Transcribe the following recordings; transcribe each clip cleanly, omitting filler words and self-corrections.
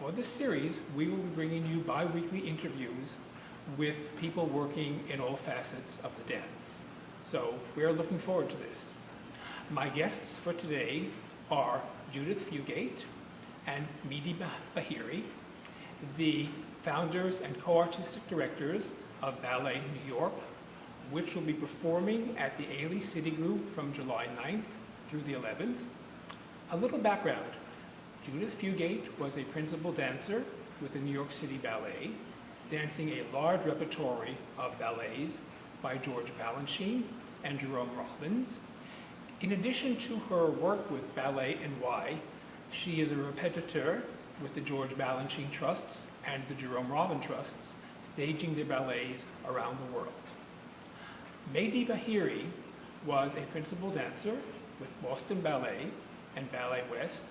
For this series, we will be bringing you bi-weekly interviews with people working in all facets of the dance. So we are looking forward to this. My guests for today are Judith Fugate and Medhi Bahiri, the founders and co-artistic directors of Ballet New York, which will be performing at the Ailey Citigroup from July 9th through the 11th. A little background. Judith Fugate was a principal dancer with the New York City Ballet, dancing a large repertory of ballets by George Balanchine and Jerome Robbins. In addition to her work with Ballet NY, she is a repetiteur with the George Balanchine Trusts and the Jerome Robbins Trusts, staging their ballets around the world. Medhi Bahiri was a principal dancer with Boston Ballet and Ballet West,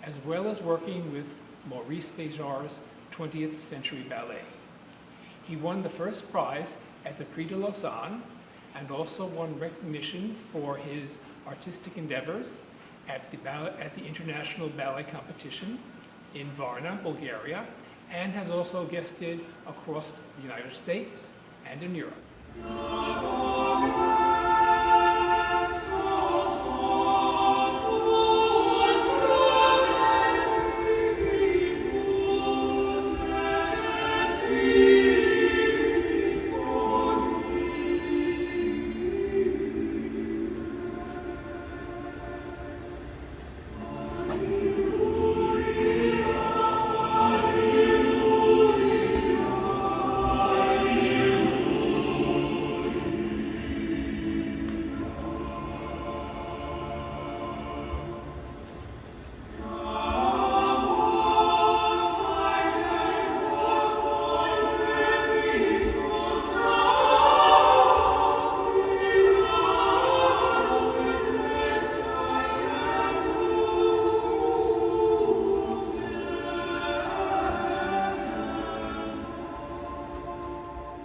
as well as working with Maurice Béjar's 20th Century Ballet. He won the first prize at the Prix de Lausanne and also won recognition for his artistic endeavors at the International Ballet Competition in Varna, Bulgaria, and has also guested across the United States and in Europe.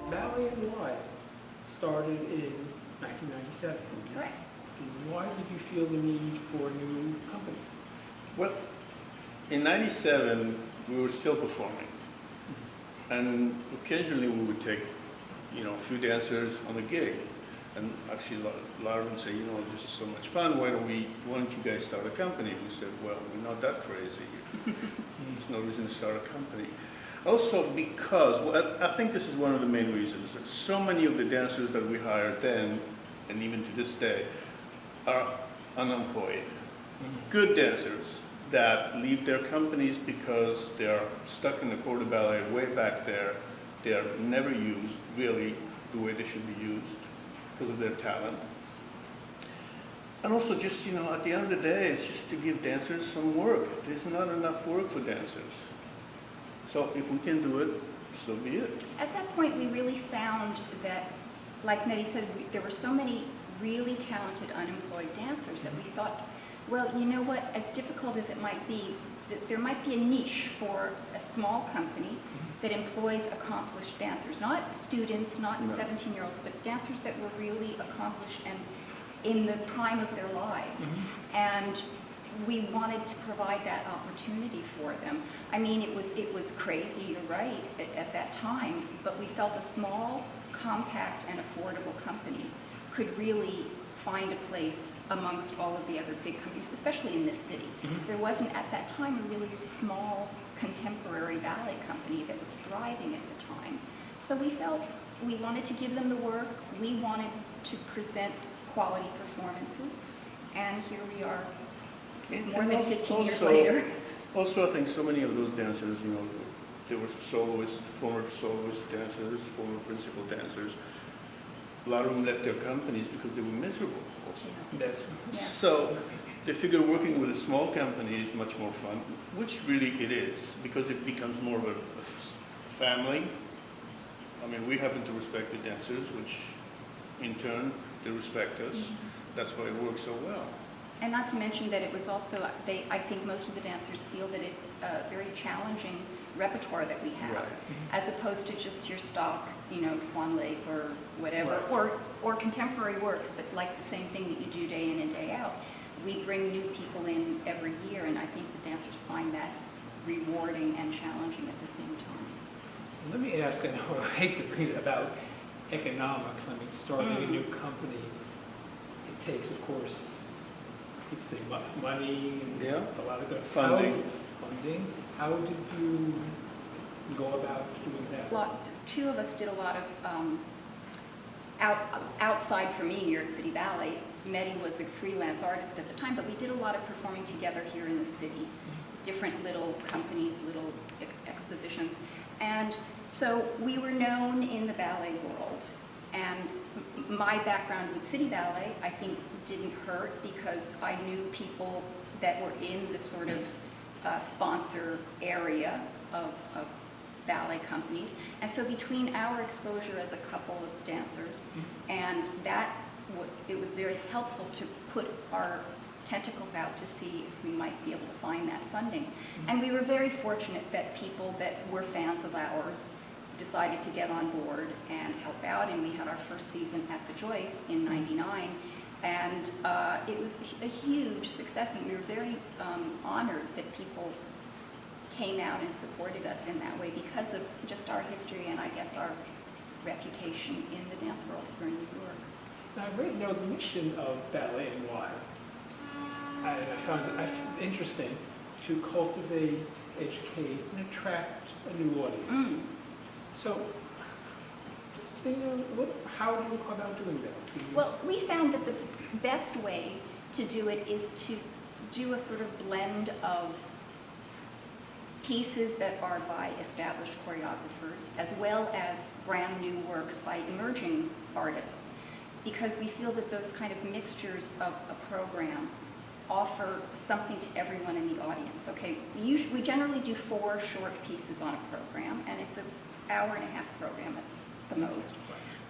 Ballet NY started in 1997. Correct. Why did you feel the need for a new company? Well, in '97, we were still performing. And occasionally we would take, a few dancers on a gig. And actually a lot of them say, this is so much fun, why don't you guys start a company? We said, well, we're not that crazy. There's no reason to start a company. Also because, I think this is one of the main reasons, that so many of the dancers that we hired then, and even to this day, are unemployed. Good dancers that leave their companies because they are stuck in the corps de ballet way back there. They are never used, really, the way they should be used because of their talent. And also just, at the end of the day, it's just to give dancers some work. There's not enough work for dancers. So if we can do it, so be it. At that point, we really found that, like Medhi said, there were so many really talented unemployed dancers that we thought, well, you know what, as difficult as it might be, that there might be a niche for a small company that employs accomplished dancers, not students, not 17-year-olds, but dancers that were really accomplished and in the prime of their lives. And we wanted to provide that opportunity for them. I mean, it was crazy, you're right, at that time, but we felt a small, compact, and affordable company could really find a place amongst all of the other big companies, especially in this city. There wasn't at that time a really small contemporary ballet company that was thriving at the time. So we felt we wanted to give them the work, we wanted to present quality performances, and here we are. More than 15 years later. Also, I think so many of those dancers, they were soloists, former soloist dancers, former principal dancers. A lot of them left their companies because they were miserable also. Yeah. So they figure working with a small company is much more fun, which really it is, because it becomes more of a family. I mean, we happen to respect the dancers, which in turn, they respect us. That's why it works so well. And not to mention that it was also, I think most of the dancers feel that it's a very challenging repertoire that we have, as opposed to just your stock, Swan Lake or whatever, or contemporary works, but like the same thing that you do day in and day out. We bring new people in every year, and I think the dancers find that rewarding and challenging at the same time. Let me ask, and I hate to bring it about economics. I mean, starting a new company, it takes, of course, you'd say money and Yeah. a lot of good Funding. Funding. How did you go about doing that? Two of us did a lot of outside for me, New York City Ballet. Medhi was a freelance artist at the time, but we did a lot of performing together here in the city, different little companies, little expositions. And so we were known in the ballet world. And my background with City Ballet, I think, didn't hurt because I knew people that were in the sort of sponsor area of ballet companies. And so between our exposure as a couple of dancers and that, it was very helpful to put our tentacles out to see if we might be able to find that funding. And we were very fortunate that people that were fans of ours decided to get on board and help out, and we had our first season at the Joyce in '99, and it was a huge success, and we were very honored that people came out and supported us in that way because of just our history and I guess our reputation in the dance world here in New York. Now, I read the mission of Ballet NY, and I found it interesting to cultivate, educate, and attract a new audience. So, how do you go about doing that? Well, we found that the best way to do it is to do a sort of blend of pieces that are by established choreographers as well as brand new works by emerging artists, because we feel that those kind of mixtures of a program offer something to everyone in the audience. Okay, we generally do 4 short pieces on a program, and it's an hour-and-a-half program at the most.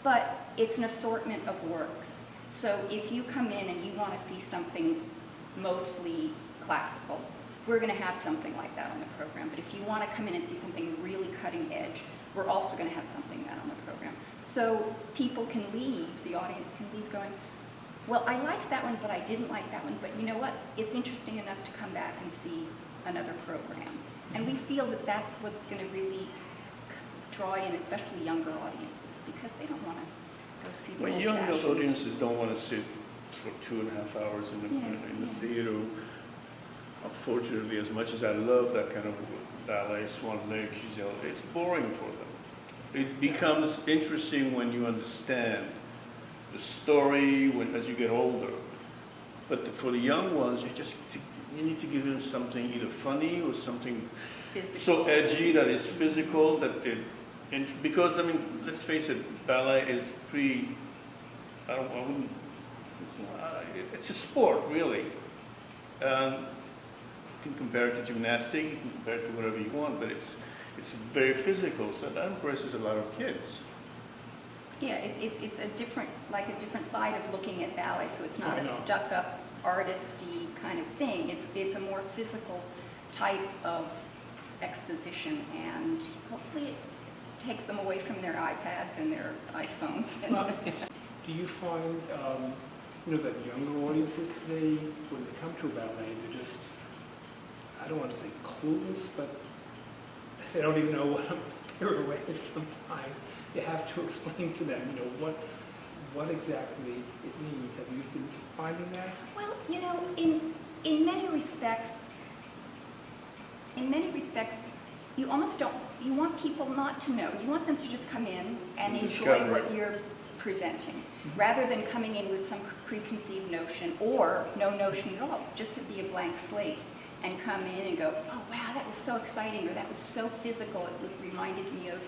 But it's an assortment of works. So if you come in and you want to see something mostly classical, we're going to have something like that on the program. But if you want to come in and see something really cutting edge, we're also going to have something like that on the program. So people can leave, the audience can leave going, well, I liked that one, but I didn't like that one. But you know what? It's interesting enough to come back and see another program. And we feel that that's what's going to really draw in, especially younger audiences, because they don't want to go see the Well, younger old-fashioned. audiences don't want to sit for 2.5 hours in the theater. Unfortunately, as much as I love that kind of ballet, Swan Lake, Giselle, it's boring for them. It becomes interesting when you understand the story as you get older. But for the young ones, you need to give them something either funny or something Physical. so edgy that is physical, that because I mean, let's face it, ballet is pretty. It's a sport, really. You can compare it to gymnastics, you can compare it to whatever you want, but it's very physical, so that impresses a lot of kids. Yeah, it's a different side of looking at ballet, so it's not I know. a stuck-up, artisty kind of thing. It's a more physical type of exposition, and hopefully it takes them away from their iPads and their iPhones. Well, do you find, that younger audiences today, when they come to a ballet, they're just, I don't want to say clueless, but they don't even know what a pirouette is sometimes. You have to explain to them, what exactly it means. Have you been finding that? Well, in many respects, you almost don't, you want people not to know. You want them to just come in and enjoy what you're presenting, rather than coming in with some preconceived notion or no notion at all, just to be a blank slate and come in and go, oh wow, that was so exciting, or that was so physical, it reminded me of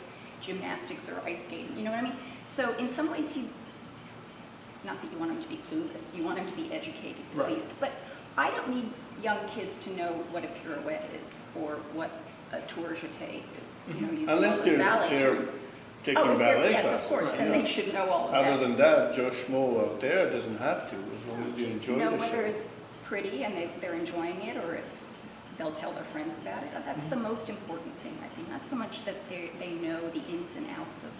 gymnastics or ice skating, you know what I mean? So in some ways not that you want them to be clueless, you want them to be educated at Right. least, but I don't need young kids to know what a pirouette is or what a tour jeté is, using Unless all those ballet they're terms. taking if ballet yes, classes. of course, then they should know all of Other that. than that, Joe Schmo out there doesn't have to, as long as they Just enjoy know the whether show. it's pretty and they're enjoying it, or if they'll tell their friends about it. That's the most important thing, I think. Not so much that they know the ins and outs of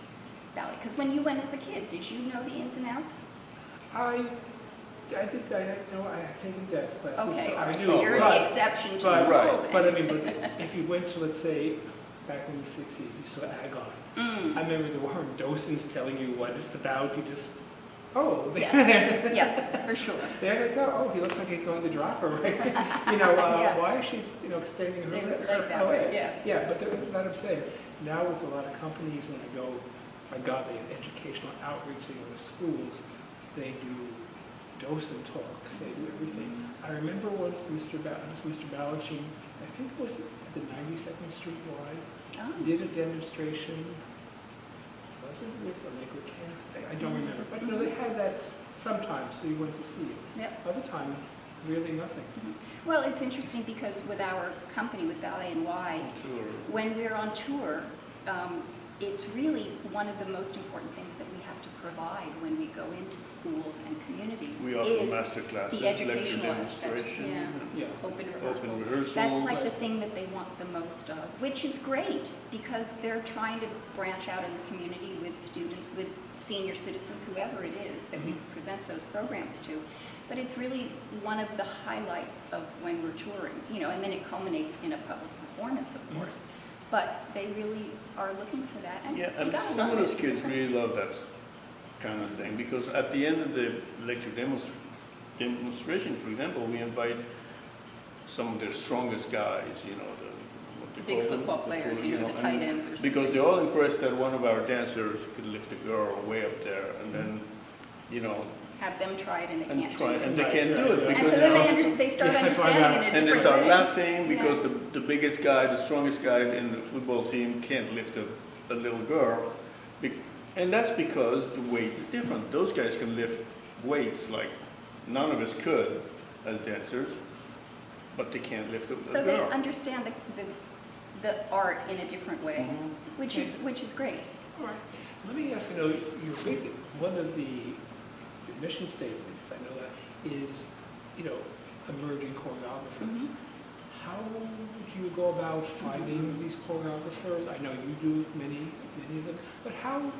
ballet. Because when you went as a kid, did you know the ins and outs? I I had taken dance classes. Okay, so all I right, knew, so you're but- the exception to the but- rule Right. then. But I mean, if you went to, let's say, back in the 60s, you saw Agon. Mm. I remember there weren't docents telling you what it's about, you just, oh. Yes, yeah, for sure. They're like, oh, he looks like he's going to drop her, right? Yeah. Why is she, extending Staying her like that way, yeah. Yeah, but what I'm saying, now with a lot of companies, when I go, they have educational outreach, they go to schools, they do docent talks, they do everything. I remember once Mr. Balachine, I think it was at the 92nd Street Y, Oh. did a demonstration, was it with the Lakewood Cafe? I don't remember, but they had that sometimes, so you went to see it. Yep. Other times, really nothing. Well, it's interesting because with our company, with Ballet NY, Sure. when we're on tour, it's really one of the most important things that we have to provide when we go into schools and communities We offer is master classes, the lecture educational aspect. demonstration. Yeah. Yeah. Open rehearsals. rehearsals. That's like the thing that they want the most of, which is great because they're trying to branch out in the community with students, with senior citizens, whoever it is that we present those programs to. But it's really one of the highlights of when we're touring, and then it culminates in a public performance, of course. But they really are looking for that. And Yeah, you and gotta some love of those it. kids really love that kind of thing, because at the end of the lecture demonstration, for example, we invite some of their strongest guys, what The they big call them, football players, the and tight ends or something. because they're all impressed that one of our dancers could lift a girl way up there, and then, Have them try it and they and can't try, do and it. they Right, can't do right, it right. And because so then they start Yeah, I find understanding out. in a and different they way. start laughing because Yeah. the biggest guy, the strongest guy in the football team can't lift a little girl. And that's because the weight is different. Those guys can lift weights like none of us could as dancers, but they can't lift a So they girl. understand the art in a different way, Mhm. which is great. All right. Let me ask one of the mission statements, I know that, is, emerging choreographers. Mhm. How would you go about finding these choreographers? I know you do many of them, but how would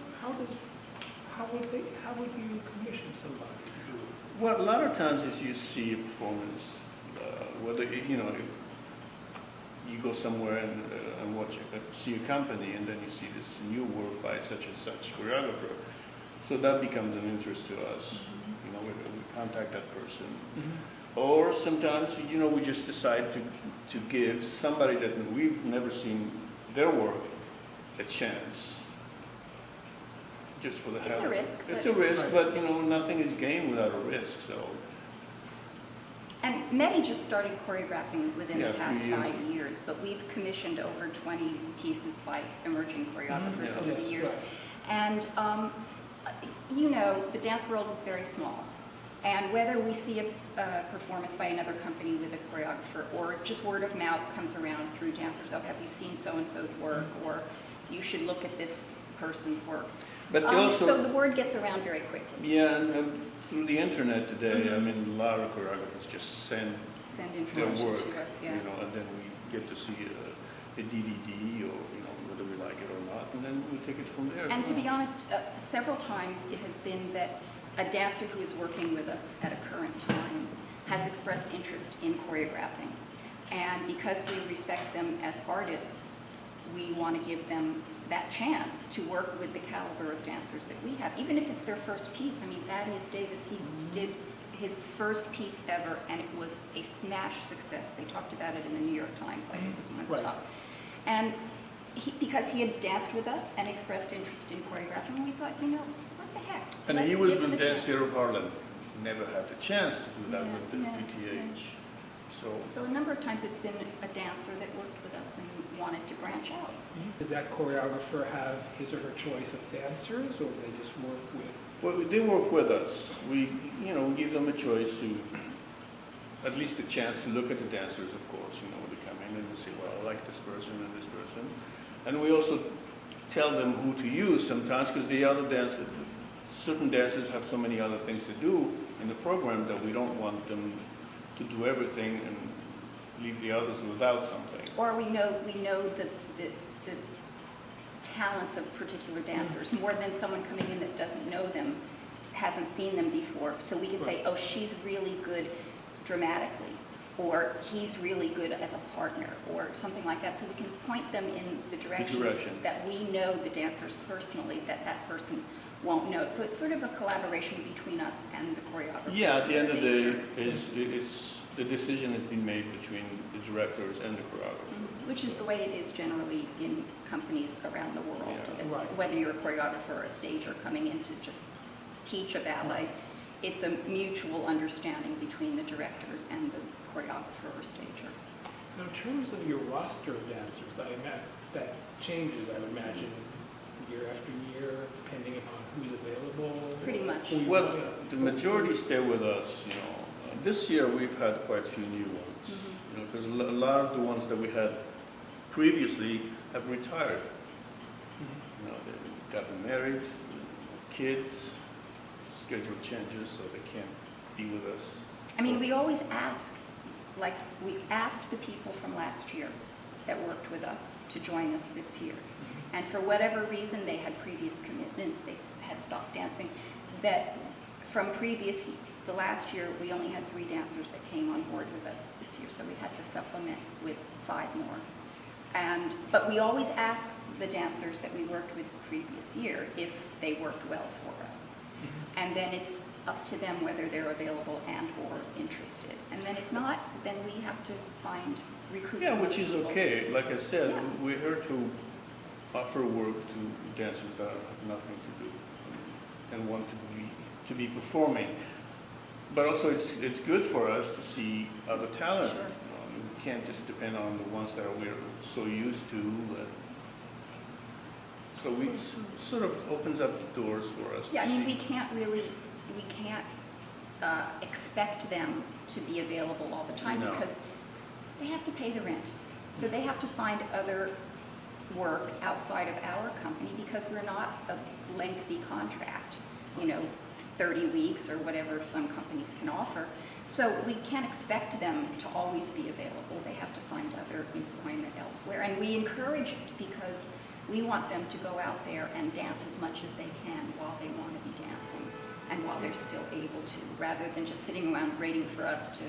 you commission somebody to do it? Well, a lot of times as you see a performance, whether, you go somewhere and see a company, and then you see this new work by such and such choreographer. So that becomes an interest to us. We contact that person. Or sometimes, we just decide to give somebody that we've never seen their work a chance. Just for the It's hell. a risk, It's but- a risk, Right. but, nothing is gained without a risk, so. And Medhi just started choreographing within the Yeah, past 3 years. 5 years, but we've commissioned over 20 pieces by emerging choreographers Yeah. over the Yes, years. right. And, the dance world is very small. And whether we see a performance by another company with a choreographer, or just word of mouth comes around through dancers, have you seen so-and-so's work? Or you should look at this person's work. But also. So the word gets around very quickly. Yeah, and through the internet today, I mean, a lot of choreographers just send Send their information work, to us, yeah. and then we get to see a DVD or, whether we like it or not, and then we take it from there. And to be honest, several times it has been that a dancer who is working with us at a current time has expressed interest in choreographing. And because we respect them as artists, we want to give them that chance to work with the caliber of dancers that we have, even if it's their first piece. I mean, Thaddeus Davis, he did his first piece ever, and it was a smash success. They talked about it in the New York Times, like it was one of the Right. top. And because he had danced with us and expressed interest in choreographing, and we thought, what the heck? And Let's he was give him with a Dance chance. Theater of Harlem. Never had the chance to do that Yeah, with the yeah, PTH. So a number of times it's been a dancer that worked with us and wanted to branch out. Does that choreographer have his or her choice of dancers, or they just work with? Well, they work with us. We, give them a choice to, at least a chance to look at the dancers, of course, when they come in and they say, well, I like this person and this person. And we also tell them who to use sometimes, because the other dancers, certain dancers have so many other things to do in the program that we don't want them to do everything and leave the others without something. Or we know the talents of particular dancers more than someone coming in that doesn't know them hasn't seen them before. So we can say, oh, she's really good dramatically, or he's really good as a partner, or something like that. So we can point them in the directions that we know the dancers personally, that that person won't know. So it's sort of a collaboration between us and the choreographer. Yeah, at the end of the day, the decision has been made between the directors and the choreographer. Which is the way it is generally in companies around the world. Yeah. Right. Whether you're a choreographer or a stager coming in to just teach a ballet, it's a mutual understanding between the directors and the choreographer or stager. Now, in terms of your roster of dancers, that changes, I would imagine, year after year, depending upon who's available. Pretty much. Well, the majority stay with us, you know. This year we've had quite a few new ones, you know, because a lot of the ones that we had previously have retired. You know, they've gotten married, kids, schedule changes, so they can't be with us. I mean, we always ask, like, we asked the people from last year that worked with us to join us this year. And for whatever reason, they had previous commitments, they had stopped dancing, that from the last year, we only had 3 dancers that came on board with us this year, so we had to supplement with 5 more. But we always ask the dancers that we worked with the previous year if they worked well for us. And then it's up to them whether they're available and or interested. And then if not, then we have to find recruits. Yeah, which is okay. Like I said, Yeah. we're here to offer work to dancers that have nothing to do and want to be performing. But also it's good for us to see other talent. Sure. We can't just depend on the ones that we're so used to. So we sort of opens up the doors for us. Yeah, I to mean, see. we can't expect them to be available all the time No. because they have to pay the rent. So they have to find other work outside of our company because we're not a lengthy contract, 30 weeks or whatever some companies can offer. So we can't expect them to always be available. They have to find other employment elsewhere. And we encourage it because we want them to go out there and dance as much as they can while they want to be dancing and while they're still able to, rather than just sitting around waiting for us to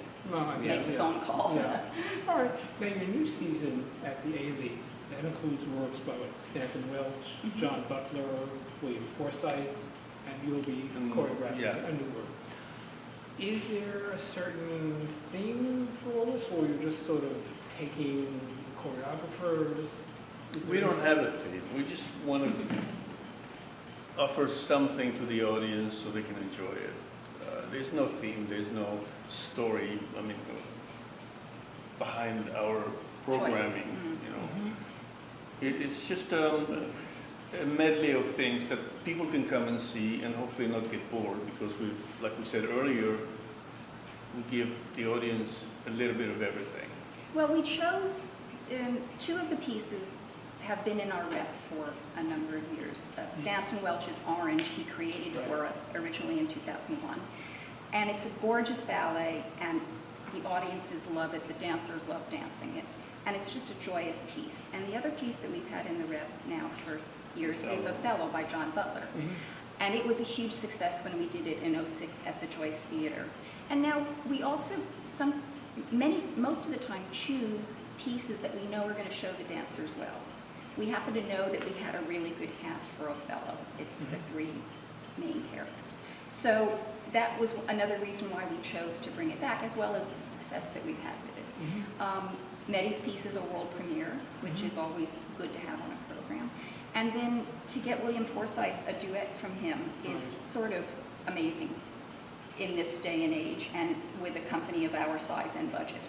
make a phone call. Yeah. All right. Now, your new season at the Ailey, that includes works by Stanton Welch, John Butler, William Forsythe, and you'll be choreographing a new work. Is there a certain theme for all this, or you're just sort of taking choreographers? We don't have a theme. We just want to offer something to the audience so they can enjoy it. There's no theme. There's no story. Behind our programming. It's just a medley of things that people can come and see and hopefully not get bored because like we said earlier, we give the audience a little bit of everything. Well, we chose 2 of the pieces have been in our rep for a number of years. Stanton Welch's Orange, he created for us originally in 2001. And it's a gorgeous ballet, and the audiences love it, the dancers love dancing it. And it's just a joyous piece. And the other piece that we've had in the rep now for years is Othello by John Butler. And it was a huge success when we did it in '06 at the Joyce Theater. And now we also, most of the time, choose pieces that we know are going to show the dancers well. We happen to know that we had a really good cast for Othello. It's the 3 main characters. So that was another reason why we chose to bring it back, as well as the success that we've had with it. Medhi's piece is a world premiere, which is always good to have on a program. And then to get William Forsythe, a duet from him, is sort of amazing in this day and age, and with a company of our size and budget.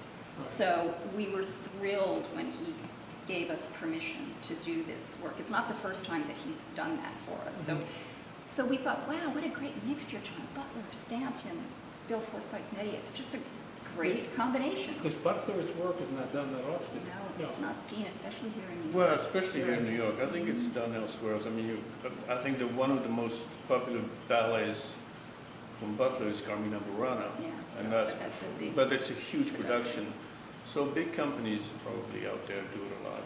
So we were thrilled when he gave us permission to do this work. It's not the first time that he's done that for us. So we thought, wow, what a great mixture. John Butler, Stanton, Bill Forsythe, Medhi. It's just a great combination. Because Butler's work is not done that often. No, it's not seen, especially here in New York. Well, especially here in New York. I think it's done elsewhere. I think that one of the most popular ballets from Butler is Carmina Burana. And but it's a huge production. So big companies probably out there do it a lot.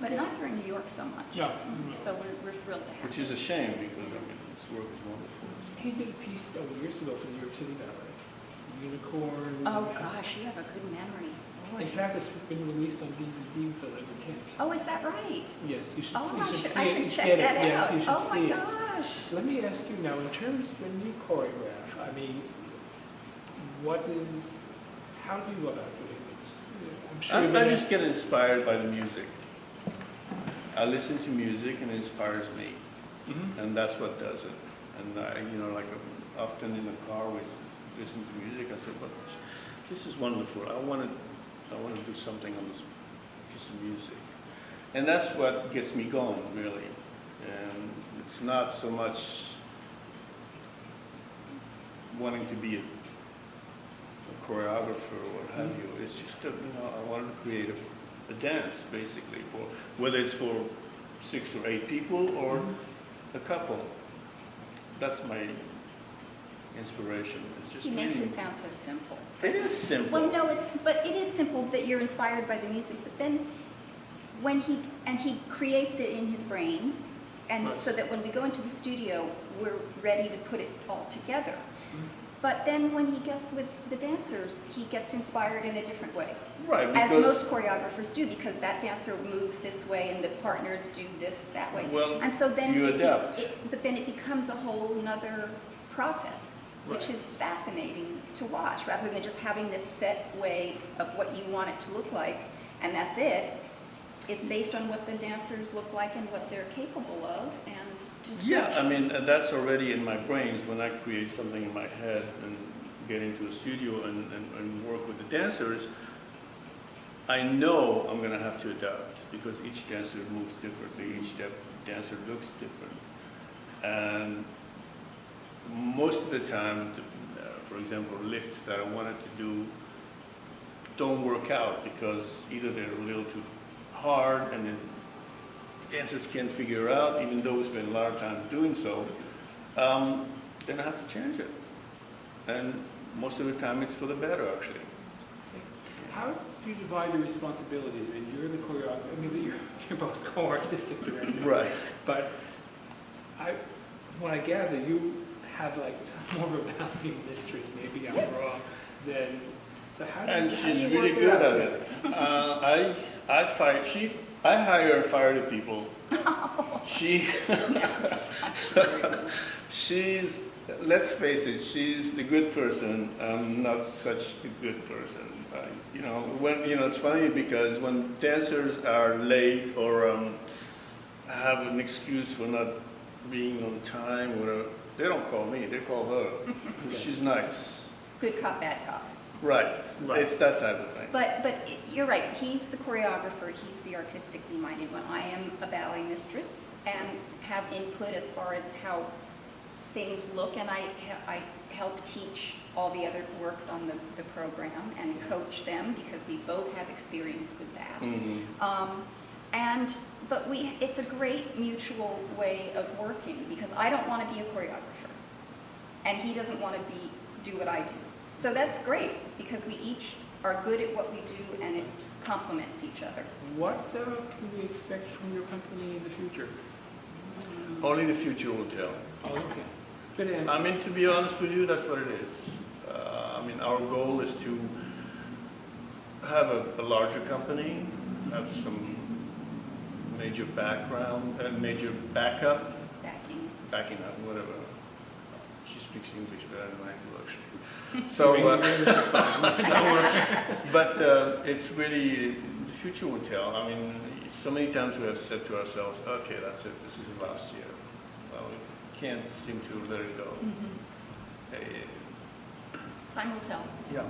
But not here in New York so much. No. So we're thrilled to have Which is a shame because his work is wonderful. he did a piece years ago for New York City Ballet. Unicorn. Oh, gosh, you have a good memory. Boy. In fact, it's been released on DVD for the Kent. Oh, is that right? Yes, you should, Oh, you should see I it. should You check get that it. out. Yes, you should Oh, my see it. gosh. Let me ask you now, in terms when you choreograph, I mean, how do you go about doing it? I'm sure I just get inspired by the music. I listen to music and it inspires me, and that's what does it. And often in the car we listen to music. I said, "But this is wonderful. I want to do something on this piece of music," and that's what gets me going, really. And it's not so much wanting to be a choreographer or what have you. It's just I wanted to create a dance, basically, for whether it's for 6 or 8 people or a couple. That's my inspiration. It's just He makes really, it sound so simple. it is simple. Well, no, but it is simple that you're inspired by the music, but then when he creates it in his brain, and Right. so that when we go into the studio, we're ready to put it all together. But then when he gets with the dancers, he gets inspired in a different way. Right, As because most choreographers do, because that dancer moves this way and the partners do this that way. Well, And so then you adapt. but then it becomes a whole nother process, which Right. is fascinating to watch, rather than just having this set way of what you want it to look like, and that's it. It's based on what the dancers look like and what they're capable of, and just yeah, I mean, that's already in my brains when I create something in my head and get into a studio and work with the dancers. I know I'm going to have to adapt because each dancer moves differently, each dancer looks different. And most of the time, for example, lifts that I wanted to do don't work out because either they're a little too hard and then dancers can't figure out, even though we spend a lot of time doing so, then I have to change it. And most of the time it's for the better, actually. How do you divide your responsibilities? I mean, you're the choreographer. I mean, you're both co-artistic directors. Right. But when I gather, you have like more of a ballet mistress, maybe I'm wrong, than, so how do you And how do she's you really work good out? at it. I hire and fire the people. She's, let's face it, she's the good person. I'm not such a good person. It's funny because when dancers are late or have an excuse for not being on time, or whatever, they don't call me, they call her. She's nice. good cop, bad cop. Right. It's that type of thing. But you're right, he's the choreographer, he's the artistically minded one. I am a ballet mistress and have input as far as how things look, and I help teach all the other works on the program and coach them because we both have experience with that. But it's a great mutual way of working because I don't want to be a choreographer and he doesn't want to do what I do. So that's great because we each are good at what we do and it complements each other. What can we expect from your company in the future? Only the future will tell. Oh, okay. Good answer. I mean, to be honest with you, that's what it is. Our goal is to have a larger company, have some major background, major backup, backing up, whatever. She speaks English better than I do, actually. So, but it's really, the future will tell. I mean, so many times we have said to ourselves, okay, that's it, this is the last year. Well, we can't seem to let it go. Time will tell. Yeah.